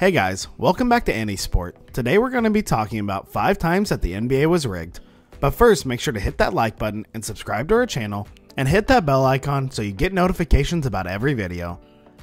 Hey guys, welcome back to AnySport. Today we're going to be talking about 5 times that the NBA was rigged. But first, make sure to hit that like button and subscribe to our channel, and hit that bell icon so you get notifications about every video.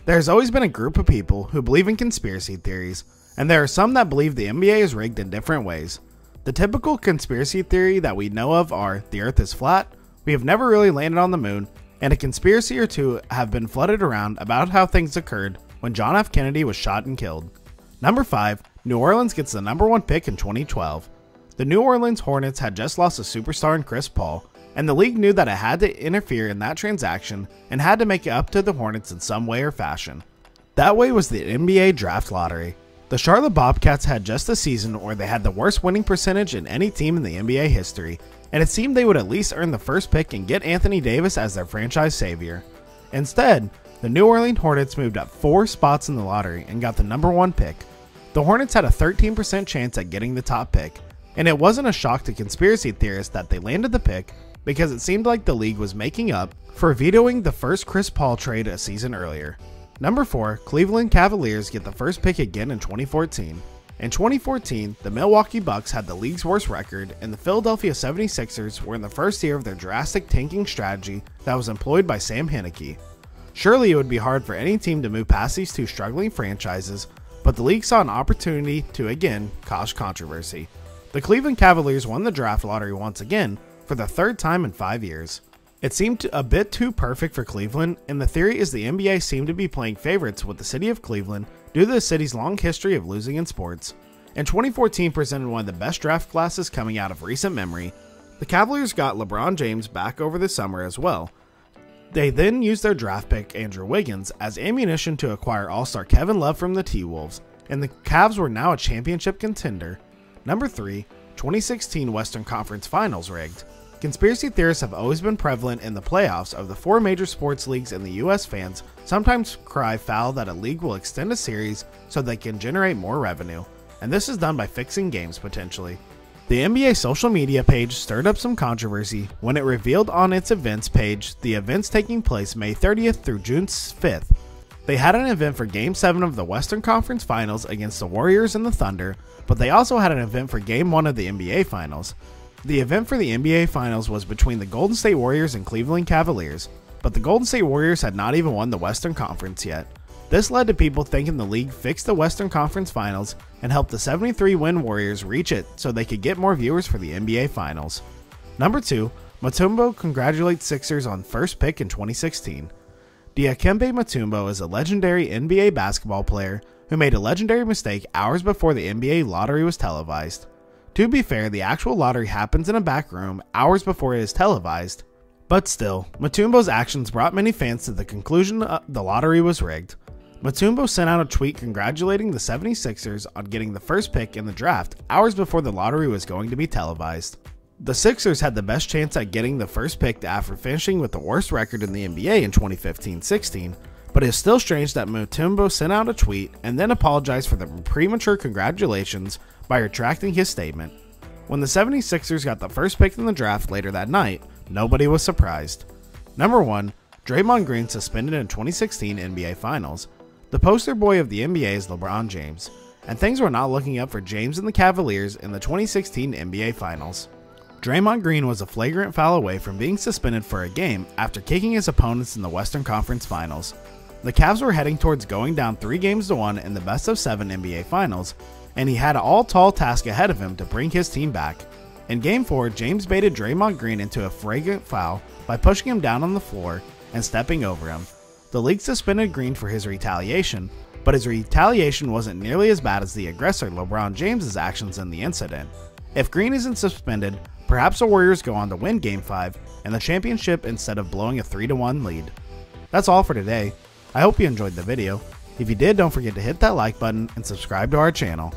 There's always been a group of people who believe in conspiracy theories, and there are some that believe the NBA is rigged in different ways. The typical conspiracy theory that we know of are the earth is flat, we have never really landed on the moon, and a conspiracy or two have been flooded around about how things occurred when John F. Kennedy was shot and killed. Number 5, New Orleans gets the number 1 pick in 2012. The New Orleans Hornets had just lost a superstar in Chris Paul, and the league knew that it had to interfere in that transaction and had to make it up to the Hornets in some way or fashion. That way was the NBA draft lottery. The Charlotte Bobcats had just a season where they had the worst winning percentage in any team in the NBA history, and it seemed they would at least earn the first pick and get Anthony Davis as their franchise savior. Instead, the New Orleans Hornets moved up 4 spots in the lottery and got the number 1 pick. The Hornets had a 13% chance at getting the top pick, and it wasn't a shock to conspiracy theorists that they landed the pick because it seemed like the league was making up for vetoing the first Chris Paul trade a season earlier. Number 4, Cleveland Cavaliers get the first pick again in 2014. In 2014, the Milwaukee Bucks had the league's worst record, and the Philadelphia 76ers were in the first year of their drastic tanking strategy that was employed by Sam Hinkie. Surely it would be hard for any team to move past these two struggling franchises, but the league saw an opportunity to again cause controversy. The Cleveland Cavaliers won the draft lottery once again for the 3rd time in 5 years. It seemed a bit too perfect for Cleveland, and the theory is the NBA seemed to be playing favorites with the city of Cleveland due to the city's long history of losing in sports. And 2014 presented one of the best draft classes coming out of recent memory. The Cavaliers got LeBron James back over the summer as well. They then used their draft pick Andrew Wiggins as ammunition to acquire all-star Kevin Love from the T-Wolves, and the Cavs were now a championship contender. Number 3, 2016 Western Conference Finals rigged. Conspiracy theorists have always been prevalent in the playoffs of the 4 major sports leagues, and the US fans sometimes cry foul that a league will extend a series so they can generate more revenue, and this is done by fixing games potentially. The NBA social media page stirred up some controversy when it revealed on its events page the events taking place May 30th through June 5th. They had an event for Game 7 of the Western Conference Finals against the Warriors and the Thunder, but they also had an event for Game 1 of the NBA Finals. The event for the NBA Finals was between the Golden State Warriors and Cleveland Cavaliers, but the Golden State Warriors had not even won the Western Conference yet. This led to people thinking the league fixed the Western Conference Finals and helped the 73-win Warriors reach it so they could get more viewers for the NBA Finals. Number 2, Mutumbo congratulates Sixers on first pick in 2016. Dikembe Mutombo is a legendary NBA basketball player who made a legendary mistake hours before the NBA lottery was televised. To be fair, the actual lottery happens in a back room hours before it is televised, but still, Mutombo's actions brought many fans to the conclusion the lottery was rigged. Mutombo sent out a tweet congratulating the 76ers on getting the first pick in the draft hours before the lottery was going to be televised. The Sixers had the best chance at getting the first pick after finishing with the worst record in the NBA in 2015-16, but it is still strange that Mutombo sent out a tweet and then apologized for the premature congratulations by retracting his statement. When the 76ers got the first pick in the draft later that night, nobody was surprised. Number 1, Draymond Green suspended in 2016 NBA Finals. The poster boy of the NBA is LeBron James, and things were not looking up for James and the Cavaliers in the 2016 NBA Finals. Draymond Green was a flagrant foul away from being suspended for a game after kicking his opponents in the Western Conference Finals. The Cavs were heading towards going down 3-1 in the best-of-7 NBA Finals, and he had an all-tall task ahead of him to bring his team back. In Game 4, James baited Draymond Green into a flagrant foul by pushing him down on the floor and stepping over him. The league suspended Green for his retaliation, but his retaliation wasn't nearly as bad as the aggressor LeBron James' actions in the incident. If Green isn't suspended, perhaps the Warriors go on to win Game 5 and the championship instead of blowing a 3-1 lead. That's all for today. I hope you enjoyed the video. If you did, don't forget to hit that like button and subscribe to our channel.